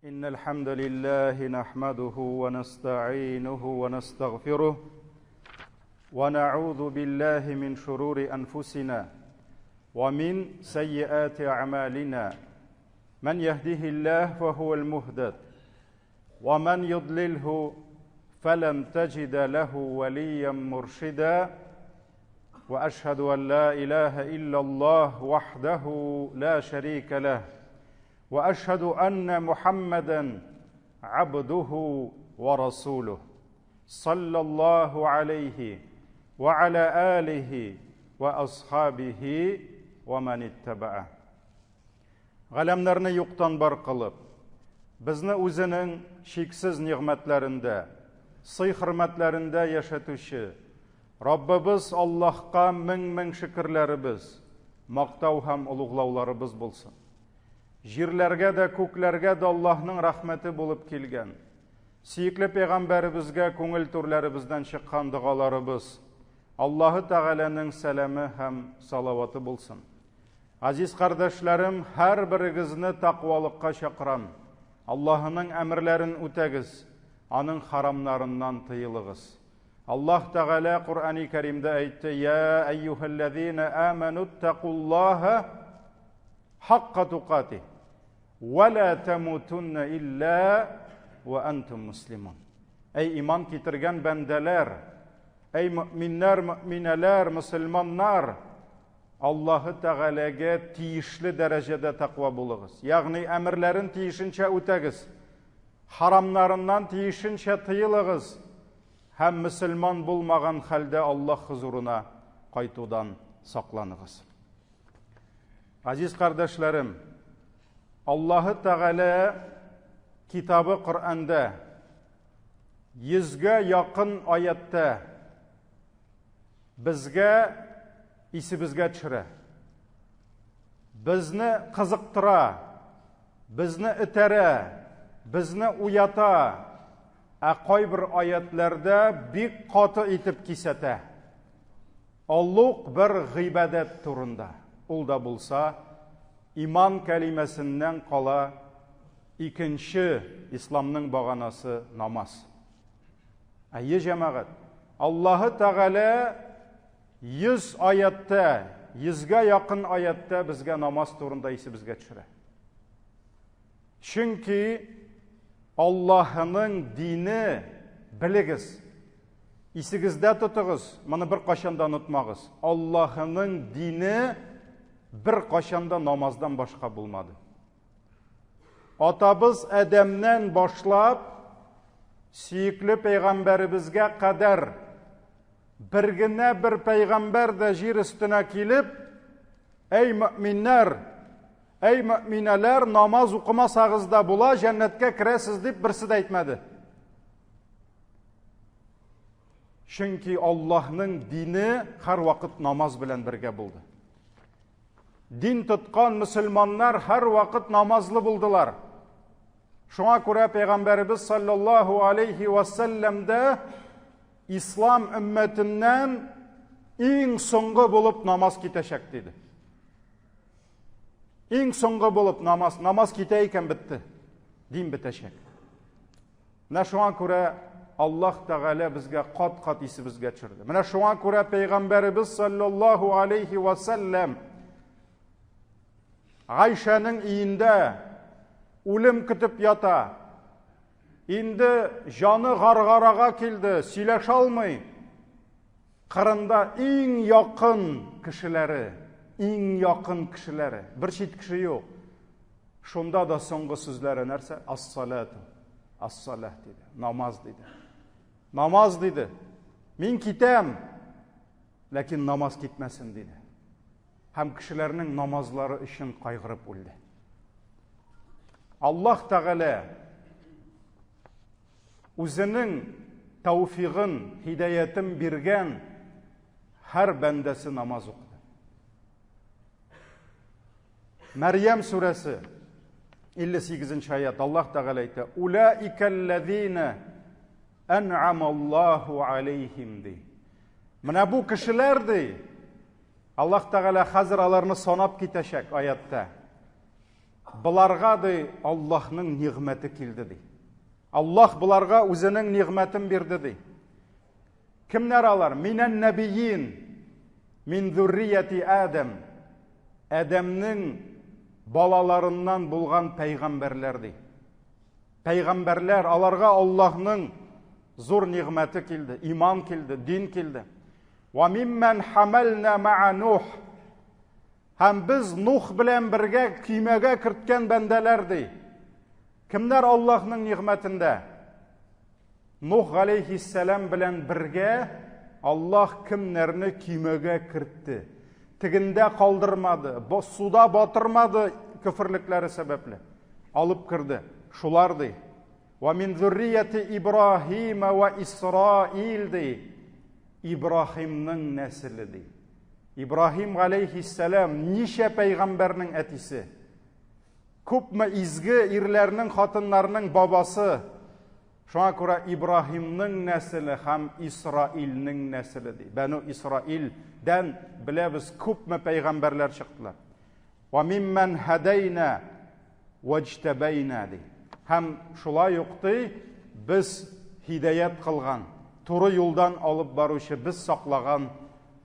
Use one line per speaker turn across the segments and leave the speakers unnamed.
إن الحمد لله نحمده ونستعينه ونستغفره ونعوذ بالله من شرور أنفسنا ومن سيئات أعمالنا من يهده الله فهو المهتد ومن يضلله فلن تجد له وليا مرشدا وأشهد أن لا إله إلا الله وحده لا شريك له وأشهد أن محمدا عبده ورسوله صلى الله عليه وعلى آله وأصحابه ومن اتبعه. Ғаламнарны юктан бар кылып, безне үзенең шиксез нигъмәтләрендә, сый-хөрмәтләрендә яшәтүче Раббыбыз Аллаһка мең шөкерләребез, мактау һәм улуглауларыбыз булсын. Җирләргә дә, күкләргә дә Аллаһның рәхмәте булып килгән. Сөекле пәйгамбәребезгә күңел түрләребездән чыккан дугаларыбыз Аллаһы Тәгаләнең сәламе һәм салаваты булсын. Азиз кардәшләрем, һәр берегезне тақвалыкка чакырам. Аллаһның әмерләрен үтәгез, аның харамнарыннан тыелыгыз. Аллаһ Тәгалә Кур'ан-ы Кәримдә әйтте: "Я әйюһәлләзина аману тақуллаһа хакка туқатih ва ла тамутунна илля ва антум муслимун." Әй иман китергән бәндәләр, әй мөэминнәр, мөэминәләр, мусламаннар, Аллаһы Тәгаләгә тиешле дәрәҗәдә тақва булыгыз. Ягъни әмерләрен тиешенчә үтәгез, харамнарыннан тиешенчә тыелыгыз һәм мөселман булмаган хәлдә Аллаһ хузурына кайтудан сакланыгыз. Азиз кардәшләрем, Аллаһы Тәгалә китабы Коръәндә 100-гә якын аятта безгә исебезгә төшерә. Безне кызыктыра, безне этәрә, безне уята, кайбер аятларда бик каты итеп кисәтә. Аллук бер гыйбадәт турында. Ул да булса, иман кәлимәсеннән кала икенче исламның баганасы намаз. Әйе җәмәгать, Аллаһы Тәгалә 100 аятта, 100-гә якын аятта безгә намаз турында исебезгә төшерә. Чөнки Аллаһның дине белегез, исегездә тотыгыз, моны бер кашанда онытмагыз. Аллаһның дине бер кашанда намаздан башка булмады. Атабыз Адәмнән башлап, сөекле пәйгамбәребезгә кадәр бер генә бер пәйгамбәр дә җир өстенә килеп: "Әй мөэминнәр, әй мөэминәләр, намаз укымасагыз да була, җәннәткә керәсез" дип берсе дә әйтмәде. Чөнки Аллаһның дине һәр вакыт намаз белән бергә булды. Дин тоткан мөселманнар һәр вакыт намазлы булдылар. Шуңа күрә пәйгамбәребез саллаллаһу алейхи ва саллямда ислам өммәтеннән иң соңгы булып намаз китәчәк диде. Иң соңгы булып намаз китә икән, бетте. Дин бетәчәк. Менә шуңа күрә Аллаһ Тәгалә безгә кат-кат исебезгә төшерде. Менә шуңа күрә пәйгамбәребез саллаллаһу алейхи ва саллям Айшаның өендә үлем көтеп ята. Инде жаны гаргарага килде, сөйләшә алмый. Кырында иң якын кешеләре, бер чит кеше юк. Шунда да соңгы сүзләре нәрсә? Ас-салату, ас-салах диде. Намаз диде. Намаз диде. Мин китәм, ләкин намаз китмәсен диде. Һәм кешеләрнең намазлары өчен кайгырып үлде. Аллаһ Тәгалә үзенең тәүфигын, һидаятын биргән һәр бәндәсе намаз укыды. Мәрйәм сүрәсе 58-нче аят, Аллаһ Тәгалә әйтә: "Улаикаллазина ан'амаллаһу алейхим" ди. Менә бу кешеләр ди. Аллаһ Тәгалә хәзер аларны санап китәчәк аятта. Бұларға ди Аллахның нигъмәте килде ди. Аллах бұларға үзенең нигъмәтен бирде ди. Кемнәр алар? Минән нәбиин, мин зуррияти Адам. Адәмнең балаларыннан булган пәйгамбәрләр ди. Пәйгамбәрләр, аларга Аллаһның зур нигъмәте килде, иман килде, дин килде. Ва миммән хамална ма'a Нух. Һәм без Нух белән бергә көймәгә керткән бәндәләр ди. Кемнәр Аллаһның нигъмәтендә? Нух галейһиссалам белән бергә Аллаһ кемнәрне көймәгә кертте. Тегендә калдырмады, суда батырмады күферлекләре сәбәпле. Алып кирде. Шулар ди. Ва мин зуррияти Ибраһим ва Исраил ди. Ибраһимның нәселе ди. Ибраһим галейһиссалам ничә пәйгамбәрнең әтисе. Күпме изге ирләрнең хатыннарның бабасы. Шуңа күрә Ибраһимның нәселе һәм Исраилның нәселе ди. Бәну Исраилдән беләбез күпме пәйгамбәрләр чыктылар. Ва миммән хадайна ваҗтабайна ди. Һәм шулай ук ди, без һидаят кылган, туры юлдан алып баручы, без саклаган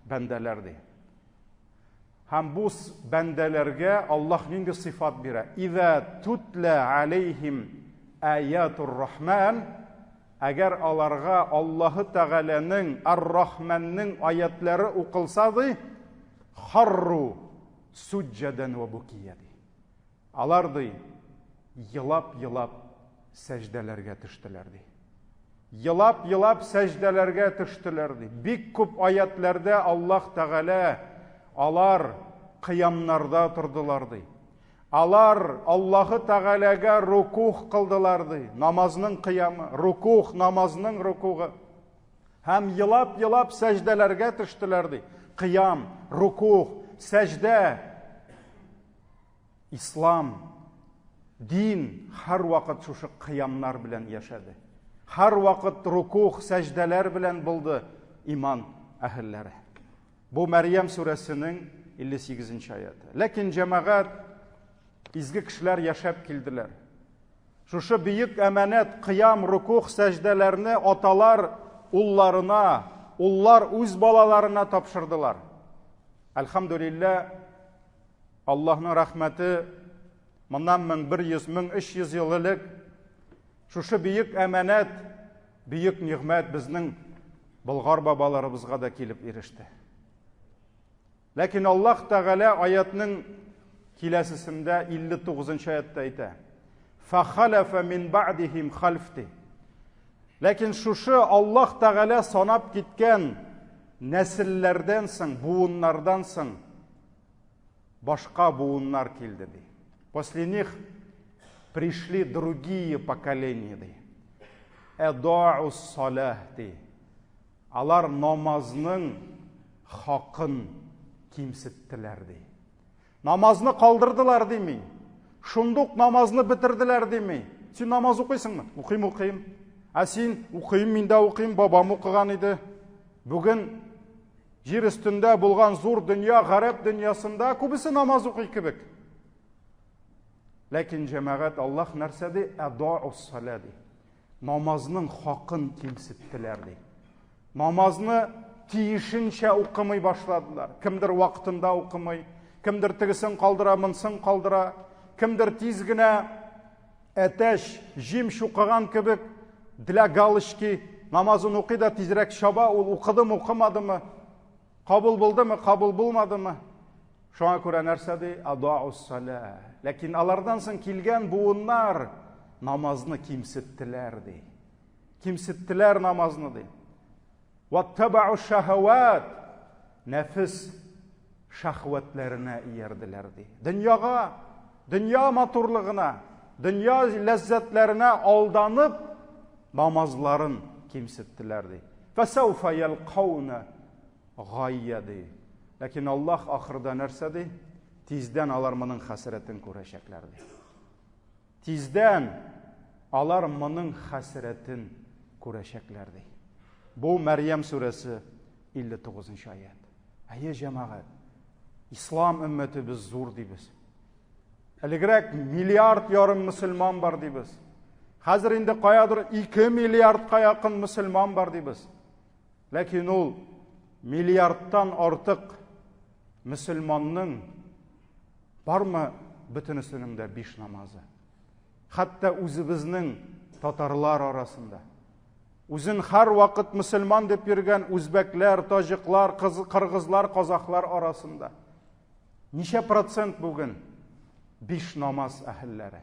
бәндәләр ди. Һәм бу бәндәләргә Аллаһ нинди сыйфат бирә? Иза тутла алейхим аятур рахман, әгәр аларга Аллаһы Тәгаләнең Ар-Рахманның аятлары укылса ди, харру суджадан ва букия ди. Алар ди елап-елап сәҗдәләргә төштеләр ди. Елап-елап сәҗдәләргә төштеләр ди. Бик күп аятларда Аллаһ Тәгалә алар кыямнарда тордылар ди. Алар Аллаһы Тәгаләгә рукух кылдылар ди. Намазның кыямы, рукух, намазның рукугы. Һәм елап-елап сәҗдәләргә төштеләр ди. Кыям, рукух, сәҗдә. Ислам, дин һәр вакыт шушы кыямнар белән яшәде. Һәр вакыт рукух, сәҗдәләр белән булды иман әһелләре. Бу Мәрьям сүрәсенең 58-нче аяты. Ләкин җәмәгать, изге кешеләр яшәп килделәр. Шушы бийек әманәт, кыям, рукух, сәҗдәләрне аталар улларына, уллар үз балаларына тапшырдылар. Әлхәмдүлилләh, Аллаһның рәхмәте моннан 1100-1300 ел элек шушы бийек әманәт, бийек нигъмәт безнең Болгар бабаларыбызга да килеп иреште. Ләкин Аллаһ Тәгалә аятның киләсесендә 59-нчы аятта әйтә: "Фахалафа мин ба'дихим халфти". Ләкин шушы Аллаһ Тәгалә санап киткән нәселләрдән соң, буыннардан соң башка буыннар килде ди. После них пришли другие поколения ди. Эдаус салах ди. Алар намазның хакын кимсеттеләр ди. Намазны калдырдылар дими. Шундук намазны бетерделәр дими. Син намаз укыйсыңмы? Укыйм. Ә син укыйм, мин дә укыйм, бабам укыган иде. Бүген җир өстендә булган зур дөнья, гарәп дөньясында күбесе намаз укый кебек. Ләкин җәмәгать, Аллаһ нәрсә ди? Эдаус салах ди. Намазның хакын кимсеттеләр ди. Намазны тиешенчә укымый башладылар. Кемдер вакытында укымый, кемдер тегесен калдыра, монсын калдыра, кемдер тиз генә әтәш, җим шукыган кебек, для галочки намазын укый да тизрәк шаба, ул укыдымы, укымадымы, кабул булдымы, кабул булмадымы. Шуңа күрә нәрсә ди? Эдаус салах. Ләкин алардан соң килгән буыннар намазны кимсеттеләр ди. Кимсеттеләр намазны ди. Ваттабау шахават, нәфис шахватларына иярделәр ди. Дөньяга, дөнья матурлыгына, дөнья ләззәтләренә алданып намазларын кимсеттеләр ди. Фасауфа ялқауна гайя ди. Ләкин Аллаһ ахырда нәрсә ди? Тиздән алар моның хәсрәтен күрәчәкләр ди. Тиздән алар моның хәсрәтен күрәчәкләр ди. Бу Мәрьям сүрәсе 59-нчы аят. Әйе җәмәгать, ислам өммәте без зур дибез. Әлегрәк миллиард ярым мөселман бар дибез. Хәзер инде каядыр 2 миллиардка якын мөселман бар дибез. Ләкин ул миллиардтан артык мөселманның бармы бөтенесенең дә 5 намазы? Хәтта үзебезнең татарлар арасында. Үзен һәр вакыт мөселман дип йөргән үзбәкләр, таҗиклар, кыргызлар, казаклар арасында. Ничә процент бүген 5 намаз әһелләре?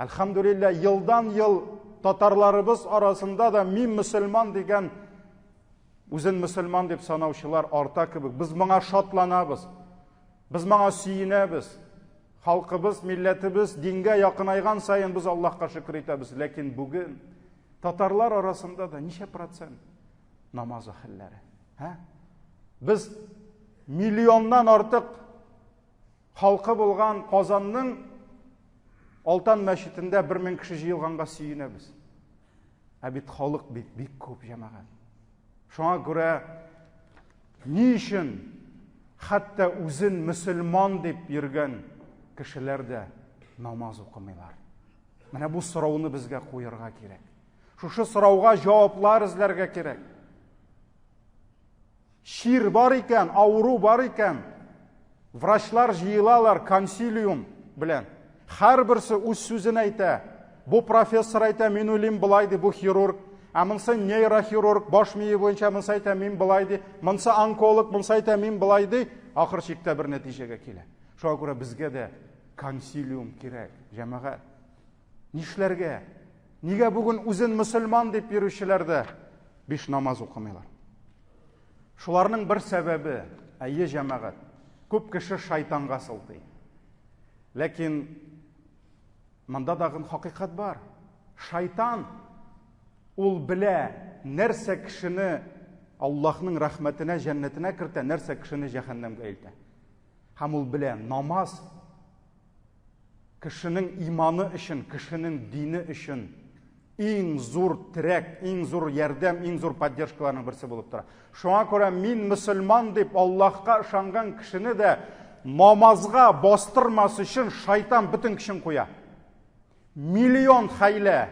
Әлхәмдүлилләh, елдан-ел татарларыбыз арасында да мин мөселман дигән үзен мөселман дип санаучылар арта кебек. Без моңа шатланабыз. Biz моңа сөенәбез. Халкыбыз, милләтебез дингә якынайган сайын без Аллаһка шөкер итәбез. Ләкин бүген татарлар арасында да ничә процент намаз әһелләре? Без миллионнан артык халкы булган Казанның Алтан мәчетендә 1000 кеше җыелганга сөенәбез. Бит халык бик күп җәмәгать. Шуңа күрә ни өчен хәтта үзен мөселман дип йөргән кешеләр дә намаз укымыйлар? Менә бу сорауны безгә куярга кирәк. Шушы сорауга җаваплар эзләргә кирәк. Шир бар икән, ауру бар икән, врачлар җыелалар консилиум белән. Һәрберсе үз сүзен әйтә. Бу профессор әйтә, мин уйлыйм болай ди, бу хирург, монсы нейрохирург, баш мие буенча монсы әйтә, мин болай ди, монсы онколог, монсы әйтә, мин болай ди. Ахыр чиктә бер нәтиҗәгә килә. Шуңа күрә безгә дә консилиум кирәк, җәмәгать. Нишләргә? Нигә бүген үзен мөселман дип йөрүчеләр дә 5 намаз укымыйлар? Шуларның бер сәбәбе, әйе җәмәгать, күп кеше шайтанга сылтый. Ләкин монда дагы хакыйкать бар. Шайтан ул белә нәрсә кешене Аллаһның рәхмәтенә, җәннәтенә кертә, нәрсә кешене җәһәннәмгә илтә. Һәм ул белә, намаз кешенең иманы өчен, кешенең дине өчен иң зур терәк, иң зур ярдәм, иң зур поддержкаларның берсе булып тора. Шуңа күрә мин мөселман дип Аллаһка ышанган кешене дә намазга бастырмас өчен шайтан бүтән кешен куя. Миллион хәйлә,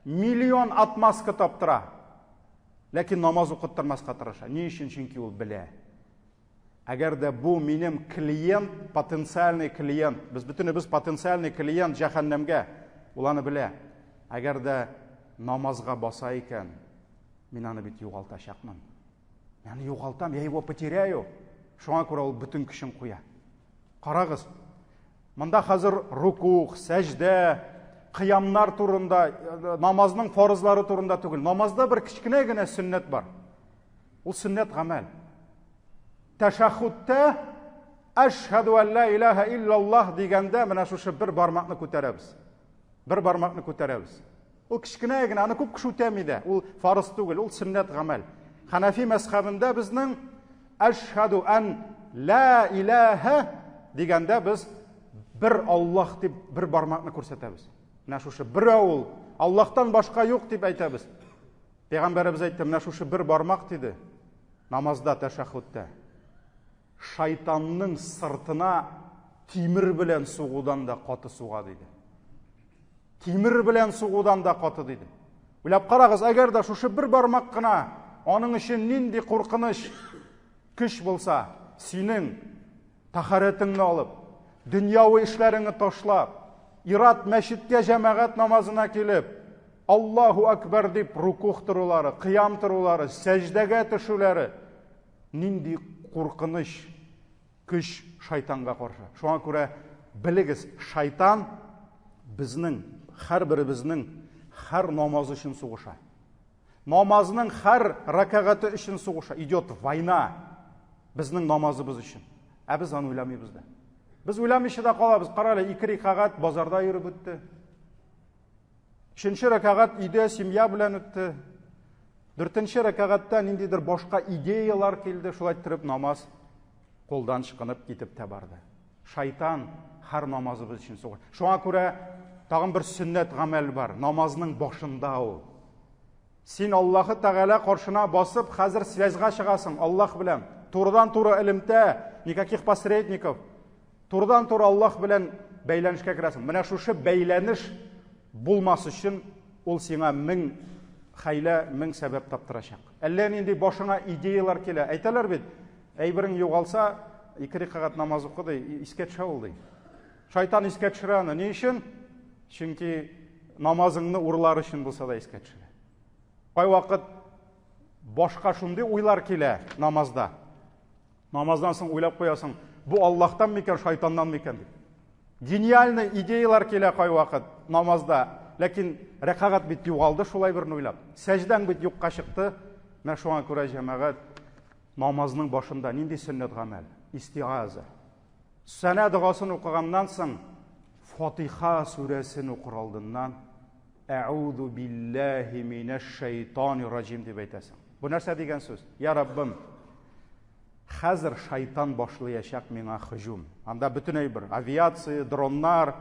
миллион отмазка таптыра. Ләкин намаз укыттырмаска тырыша. Ни өчен? Чөнки ул белә. Әгәр дә бу минем клиент, потенциальный клиент, без бүтәнебез потенциальный клиент җәһәннәмгә, ул аны белә. Әгәр дә намазга баса икән, мин аны бит югалтачакмын. Яны югалтам, я его потеряю. Шуңа күрә ул бүтән кешен куя. Карагыз. Монда хәзер рукук, сәҗдә, кыямнар турында, намазның фарызлары турында түгел. Намазда бер кичкенә генә сөннәт бар. Ул сөннәт гамәл. Тәшәһхүдтә әшһәду ан ла илаһа иллаллаһ дигәндә менә шушы бер бармакны күтәрәбез. Бер бармакны күтәрәбез. Ул кичкенә генә, аны күп кеше үтәми дә. Ул фарыз түгел, ул сөннәт гамәл. Ханафи мәзһәбендә безнең әшһәду ан ла илаһа дигәндә без бер Аллаһ дип бер бармакны күрсәтәбез. Менә шушы берәү ул, Аллаһтан башка юк дип әйтәбез. Пәйгамбәребез әйтте, менә шушы бер бармак диде. Намазда, тәшәһхүдтә. Шайтанның сыртына тимер белән сугудан да каты суга диде. Тимер белән сугудан да каты диде. Уйлап карагыз, әгәр дә шушы бер бармак кына аның өчен нинди куркыныч көч булса, синең тахаратыңны алып, дөньяви эшләреңне ташлап, ират мәчеткә җәмәгать намазына килеп, Аллаһу акбар дип рукух торулары, кыям торулары, сәҗдәгә төшүләре нинди куркыныч көч шайтанга каршы. Шуңа күрә белегез, шайтан безнең һәрберебезнең һәр намаз өчен сугыша. Намазның һәр ракагаты өчен сугыша. Идет война безнең намазыбыз өчен. Без аны уйламыйбыз да. Без уйламыйча да калабыз. Карале, 2 ракагат базарда йөреп үтте. 3нче ракагат өйдә семья белән үтте. 4нче ракагатта ниндидер башка идеялар килде, шулай итеп намаз колдан чыгынып китеп тә барды. Шайтан һәр намазыбыз өчен сугыша. Шуңа күрә тагын бер сөннәт гамәл бар. Намазның башында ул. Син Аллаһы Тәгалә каршына басып, хәзер связьга чыгасың Аллаһ белән. Турыдан-туры элемтә, никаких посредников. Турыдан-туры Аллаһ белән бәйләнешкә керәсең. Менә шушы бәйләнеш булмас өчен ул сиңа 1000 хәйлә, 1000 сәбәп таптырачак. Әллә нинди башыңа идеялар килә. Әйтәләр бит, әйберең югалса, 2 рәкъәт намаз укы ди, искә төшә ул ди. Шайтан искә төшерә аны. Ни өчен? Чөнки намазыңны урлар өчен булса да искә төшерә. Кай вакыт башка шундый уйлар килә намазда. Намаздан соң уйлап куясың, бу Аллаһтан микән, шайтаннан микән дип. Гениальный идеялар килә кай вакыт намазда, ләкин рәкъәт бит югалды шулай берне уйлап. Сәҗдәң бит юкка чыкты. Менә шуңа күрә җәмәгать намазның башында нинди сөннәт гамәл, истиғаза. Сәнә дугасын укыганнан соң Фатиха сүрәсен укыр алдыннан Әъуду биллаһи минәш шайтанир раҗим дип әйтәсең. Бу нәрсә дигән сүз? Я Раббым, хәзер шайтан башлаячак миңа һөҗүм. Анда бөтенләй бер авиация, дроннар,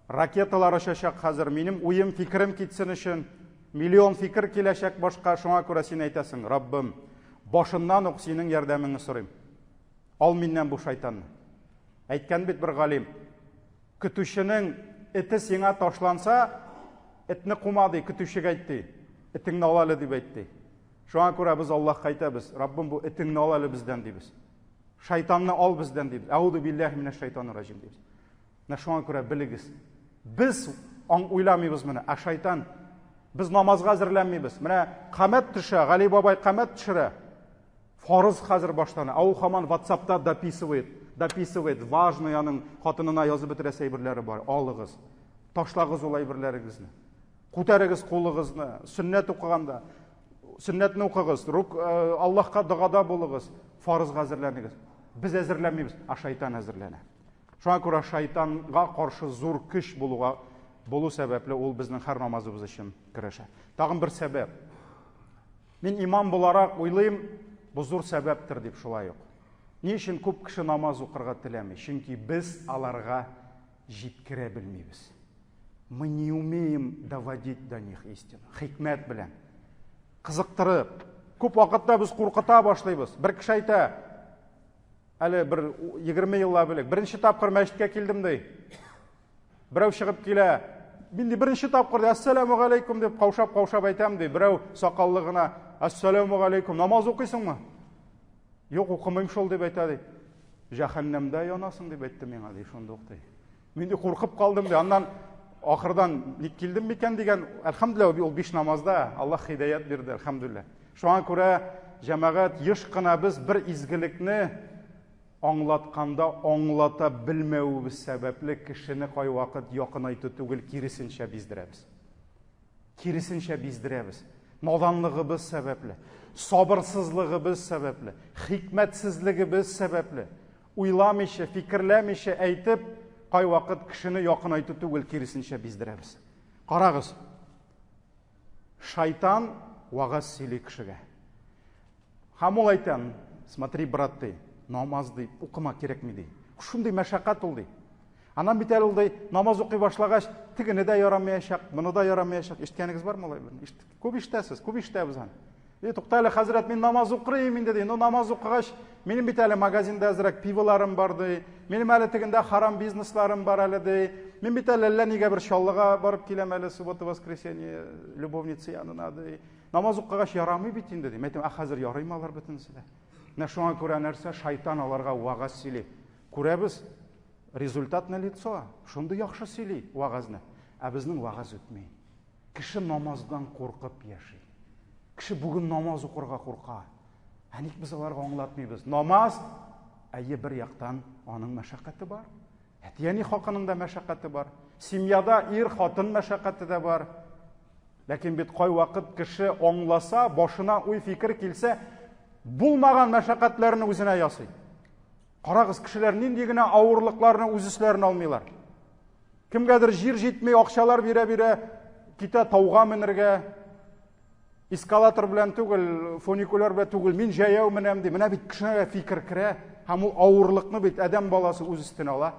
ракеталар очачак хәзер. Минем уем, фикерем китсен өчен миллион фикер киләчәк башка. Шуңа күрә син әйтәсең, Раббым, башыннан ук синең ярдәмеңне сорыйм. Ал миннән бу шайтанны. Әйткән бит бер галим, көтүченең эте сиңа ташланса, этне кумады, көтүчегә әйтте. Этеңне алалы дип әйтте. Шуңа күрә без Аллаһка әйтәбез, Раббым, бу этеңне алалы бездән дибез. Шайтанны ал бездән дибез. Әъуду биллаһи минәш шайтанир раҗим дибез. Менә шуңа күрә белегез, без уйламыйбыз моны, а шайтан без намазга әзерләнмибез. Менә камәт төшә, Гали бабай камәт төшерә. Фарыз хәзер баштана. Ау хаман WhatsApp'та дописывает, важный аның хатынына язып бетерәсе әйберләре бар. Алыгыз. Ташлагыз ул әйберләрегезне. Күтәрегез кулыгызны. Сөннәт укыганда, сөннәтне укыгыз. Аллаһка дугада булыгыз. Фарызга әзерләнегез. Без әзерләнмибез, а шайтан әзерләнә. Шуңа күрә шайтанга каршы зур көч булу сәбәпле ул безнең һәр намазыбыз өчен көрәшә. Тагын бер сәбәп. Мин имам буларак уйлыйм, бу зур сәбәптер дип шулай ук. Ни өчен күп кеше намаз укырга теләми? Чөнки без аларга җиткерә белмибез. Мы не умеем доводить до них истину. Хикмәт белән, кызыктырып, күп вакытта без куркыта башлыйбыз. Бер кеше әйтә, әле бер 20 еллар белек, беренче тапкыр мәчеткә килдем ди. Берәү чыгып килә, мин ди беренче тапкыр ассаламу алейкум дип каушап әйтәм ди. Берәү сакаллы гына ассаламу алейкум, намаз укыйсыңмы? Юк, укымыйм шул дип әйтә ди. Җәһәннәмдә янасың дип әйтте миңа ди, шунда укый. Мин ди куркып калдым ди. Аннан ахырдан ник килдем микән дигән, әлхәмдүлилләһ, ул 5 намазда Аллаһ хидаят бирде, әлхәмдүлилләһ. Шуңа күрә җәмәгать еш кына без бер изгелекне аңлатканда аңлата белмәүебез сәбәпле кешене кай вакыт якынайту түгел, киресенчә биздерәбез. Киресенчә биздерәбез. Наданлыгыбыз сәбәпле, сабырсызлыгыбыз сәбәпле, хикмәтсезлегебез сәбәпле, уйламыйча, фикерләмичә әйтеп, кай вакыт кешене якынайту түгел, киресенчә биздерәбез. Карагыз. Шайтан вагаз сөйли кешегә. Һәм ул әйтә, смотри, брат, ты намаз ди, укыма кирәкми ди. Шундый мәшәкать ул ди. Анан бит әле ул ди, намаз укый башлагач, тигене дә ярамаячак, моны да ярамаячак. Ишеткәнегез бармы алай бер? Күп ишетәсез, күп ишетәбез аны. Туктале, хәзрәт, мин намаз укыйм инде ди. Ну намаз укыгач, минем бит әле магазинда әзрәк пиволарым бар ди. Минем әле тигендә харам бизнесларым бар әле ди. Мин бит әле нигә бер шаллыга барып киләм әле суббота, воскресенье, любовница янына ди. Намаз укыгач ярамый бит инде ди. Мәйтәм, хәзер ярыймы алар бөтенсе дә. Менә шуңа күрә нәрсә, шайтан аларга вагаз сөйли. Күрәбез, результат на лицо. Шундый яхшы сөйли вагазны. Ә безнең вагаз үтмәй. Кеше намаздан куркып яши. Кеше бүген намаз укырга курка. Ник без аларга аңлатмыйбыз? Намаз, әйе, бер яктан аның мәшәкате бар. Әтияни хакының да мәшәкате бар. Семьяда ир, хатын мәшәкате дә бар. Ләкин бит кай вакыт кеше аңласа, башына уй фикер килсә, булмаган мәшәкатьләрне үзенә ясый. Карагыз, кешеләр нинди генә авырлыкларны үз өсләренә алмыйлар. Кемгәдер җир җитмәй, акчалар бирә, китә тауга менергә, эскалатор белән түгел, фуникулер белән түгел, мин җәяү менәм ди. Менә бит кешегә фикер керә, һәм ул авырлыкны бит адәм баласы үз өстенә ала.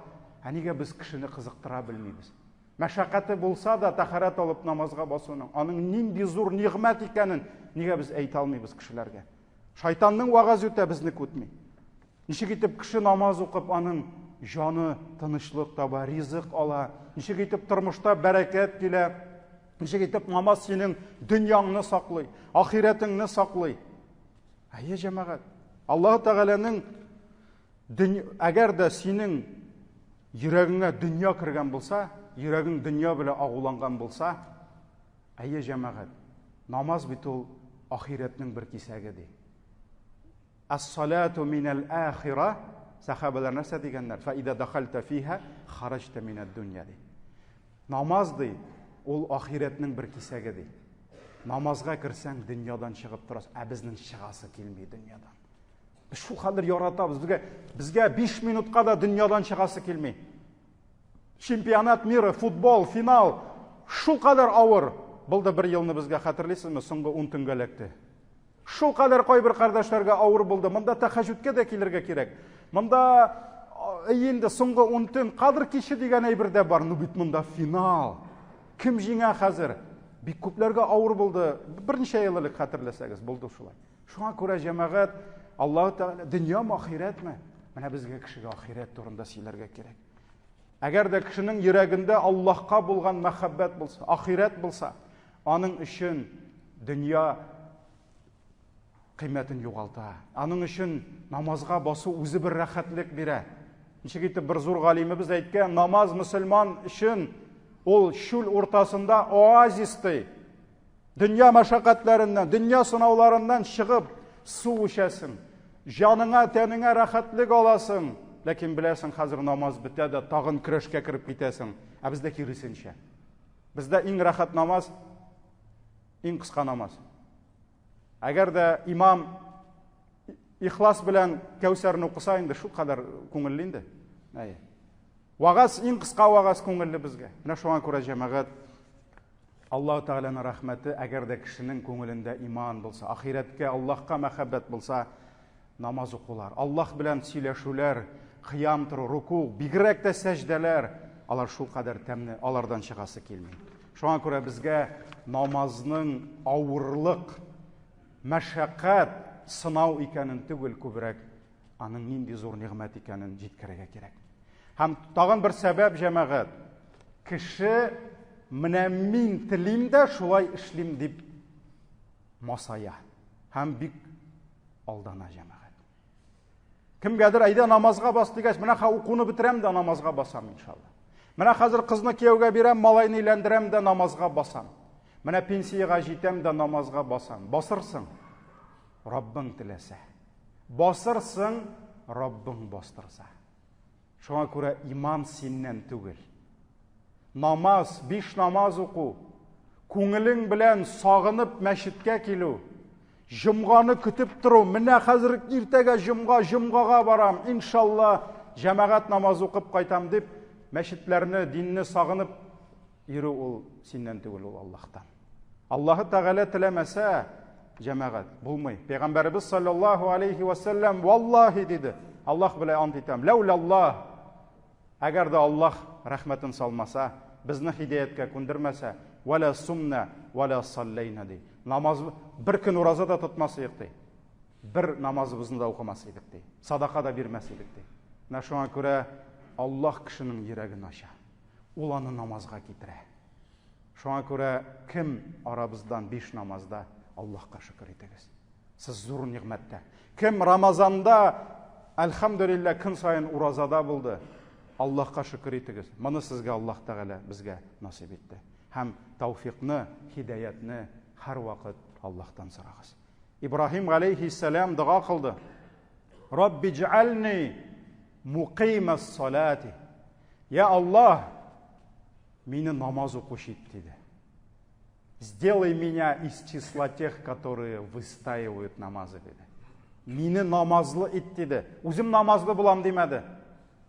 Нигә без кешене кызыктыра белмибез? Мәшәкате булса да тахарат алып намазга басуның, аның нинди зур нигъмәт икәнен нигә без әйтә алмыйбыз кешеләргә? Шайтанның вагаз үтә, безне күтми. Ничек итеп кеше намаз укып, аның жаны тынычлык таба, ризык ала, ничек итеп тормышта бәрәкәт килә, ничек итеп намаз синең дөньяңны саклый, ахиретеңне саклый. Әйе, җәмәгать, Аллаһ Тәгаләнең әгәр дә синең йөрәгеңә дөнья кергән булса, йөрәгең дөнья белән агуланган булса, әйе, җәмәгать, намаз бит ул ахиретнең бер кисәге ди. Ас-салату минал ахира, сахабалар нәрсә дигәннәр? Фа ида дахалта фиха харajta минад дөнья ди. Намаз ди, ул ахиретнең бер кисәге ди. Намазга кирсәң дөньядан чыгып торасың, ә безнең чыгасы килми дөньядан. Biz шул хәлләр яратабыз. Безгә 5 минутка да дөньядан чыгасы килми. Чемпионат мира, футбол, финал шул кадәр авыр. Булды бер елны безгә хәтерлисезме, соңгы 10 төнгәләкте. Шул кадәр кайбер кардәшләргә авыр булды. Монда тәһәҗүдкә дә килергә кирәк. Монда инде соңгы 10 төн кадр киче дигән әйбер дә бар. Ну бит монда финал. Ким җиңә хәзер? Бик күпләргә авыр булды. Берничә ел элек хәтерләсәгез, булды шулай. Шуңа күрә җәмәгать, Аллаһ Тәгалә дөньямы, ахиретме? Менә безгә кешегә ахирет турында сөйләргә кирәк. Әгәр дә кешенең йөрәгендә Аллаһка булган мәхәббәт булса, ахирет булса, аның өчен дөнья кыйммәтен югалта. Аның өчен намазга басу үзе бер рәхәтлек бирә. Ничек итеп бер зур галимебез әйткән, намаз мөселман өчен ул шул уртасында оазисты. Дөнья мәшәкатьләреннән, дөнья сынауларыннан чыгып су эчәсең. Җаныңа, тәнеңә рәхәтлек аласың. Ләкин беләсең, хәзер намаз бетә дә тагын көрәшкә кирип китәсең. Ә бездә киресенчә. Бездә иң рәхәт намаз, иң кыска намаз. Әгәр дә имам ихлас белән Кәүсәрне укыса инде, шул кадәр күңелле инде. Әйе. Вагаз иң кыска вагаз күңелле безгә. Менә шуңа күрә җәмәгать, Аллаһ Тәгаләнең рәхмәте, әгәр дә кешенең күңелендә иман булса, ахиреткә, Аллаһка мәхәббәт булса, намаз укулар, Аллаһ белән сөйләшүләр, кыям тору, руку, бигрәк тә сәҗдәләр, алар шул кадәр тәмне, алардан чыгасы килми. Шуңа күрә безгә намазның авырлык, мәшәкать, сынау икәнен түгел, күбрәк аның нинди зур ниғмәт икәнен җиткерергә кирәк. Һәм тагын бер сәбәп, җәмәгать, кеше менә мин телим дә шулай эшлим дип масая. Һәм бик алдана җәмәгать. Кемгәдер әйдә намазга бас дигәч, менә укуны битерәм дә намазга басам иншалла. Менә хәзер кызны кияүгә бирәм, малайны өйләндерәм дә намазга басам. Менә пенсияга җитәм дә намазга басам. Басырсың, Раббың теләсә. Басырсың, Раббың бастырса. Шуңа күрә иман синнән түгел. Намаз, 5 намаз уку, күңелең белән сагынып мәчеткә килү, җомганы көтеп тору, менә хәзер иртәгә җомгага барам, иншалла, җәмәгать намаз укып кайтам дип, мәчетләрне, динне сагынып йөрү ул синнән түгел, ул Аллаһтан. Аллаһ Тәгалә теләмәсә, җәмәгать булмый. Пәйгамбәрбез саллаллаһу алейхи ва саллям валлаһи диде. Аллаһ белән ант итәм. Ләулаллаһ, әгәр дә Аллаһ рәхмәтен салмаса, безне һидаяткә күндермәсә, вала сумна, вала саллайна ди. Намаз бер көн ураза да тотмасыйк ди. Бер намазыбызны да укымас идек ди. Садака да бирмәс идек ди. Менә шуңа күрә Аллаһ кешенең йөрәген ача. Ул аны намазга китерә. Шуңа күрә кем арабыздан 5 намазда Аллаһка шөкер итегез. Сез зур ниғмәттә. Кем Рамазанда, әлхәмдүлилләh, көн сайын уразада булды, Аллаһка шөкер итегез. Моны сезгә Аллаһ Тәгалә безгә насип итте. Һәм тауфиқны, һидаятны һәр вакыт Аллаһтан сорагыз. Ибраһим алейхиссалам дуа кылды. Рабби җ'альни муқимас-салати. Я Аллаһ, мине намаз укучы ит диде. Сделай меня из числа тех, которые выстаивают намазы диде. Мине намазлы ит диде. Үзем намазлы булам димәде.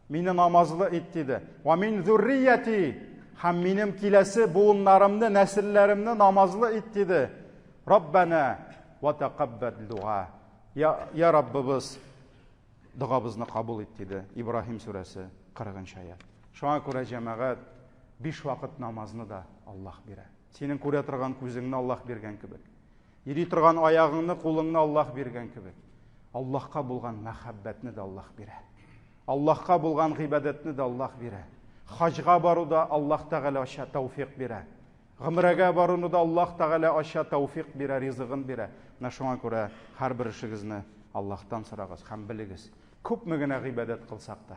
Мине намазлы ит диде. Ва мин зуррияти, һәм минем киләсе буыннарымны, нәселләремне намазлы ит диде. Раббана ва тaqabbal дуа. Я Раббыбыз, дуабызны кабул ит диде. Ибраһим сүрәсе 40-нчы аят. Шуңа күрә җәмәгать 5 вакыт намазны да Аллаһ бирә. Синең күрә торган күзеңне Аллаһ биргән кебек. Йөри торган аягыңны, кулыңны Аллаһ биргән кебек. Аллаһка булган мәхәббәтне дә Аллаһ бирә. Аллаһка булган гыйбадәтне дә Аллаһ бирә. Хаҗга баруда Аллаһ Тәгалә аша тәүфиq бирә. Гомрәгә баруны да Аллаһ Тәгалә аша тәүфиq бирә, ризыгын бирә. Менә шуңа күрә һәрбер эшегезне Аллаһтан сорагыз һәм белегез. Күпме генә гыйбадәт кылсак та,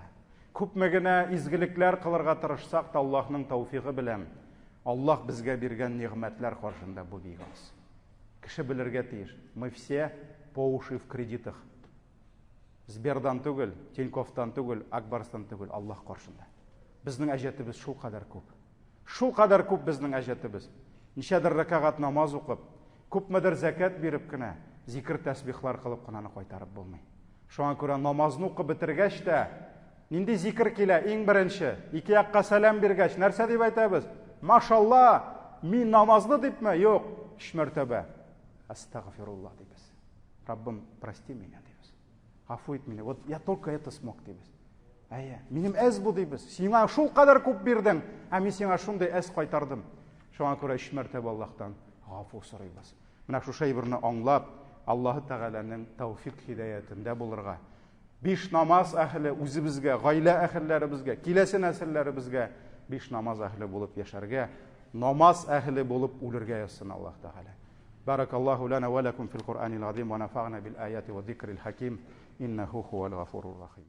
күпме генә изгелекләр кылырга тырышсак та Аллаһның тәүфигы белән Аллаһ безгә биргән нигъмәтләр каршында бу бик аз. Кеше белергә тиеш. Мы все по уши в кредитах. Сбердан түгел, Тиньковтан түгел, Акбарстан түгел, Аллаһ каршында. Безнең әҗәтебез шул кадәр күп. Шул кадәр күп безнең әҗәтебез. Ничәдер рәкагат намаз укып, күпмедер закат биреп кенә, зикр тәсбихлар кылып кына кайтарып булмый. Шуңа күрә намазны укып бетергәч тә, нинди зикр килә иң беренче, ике якка сәлам биргәч, нәрсә дип әйтәбез? Машалла, мин намазны дипме? Юк, 3 мәртәбә. Астагфируллах дибез. Раббым, прости меня дибез. Гафу ит мине. Вот я только это смог дибез. Әйе, минем әз бу дибез. Сиңа шул кадәр күп бирдең, ә мин сиңа шундый әз кайтардым. Шуңа күрә 3 мәртәбә Аллаһтан гафу сорыйбыз. Менә шу шәйберне аңлап, Аллаһ Тәгаләнең тәүфик хидаятендә булырга, 5 намаз әһле үзебезгә, гаилә әһелләребезгә, киләсе нәселләребезгә 5 намаз әһле булып яшәргә, намаз әһле булып үлергә язсын Аллаһ Тәгалә. Баракаллаху лана ва лакум фил Qur'анил азим ва нафa'на бил аяти ва зикрил хаким иннаху хувал гафурур рахим.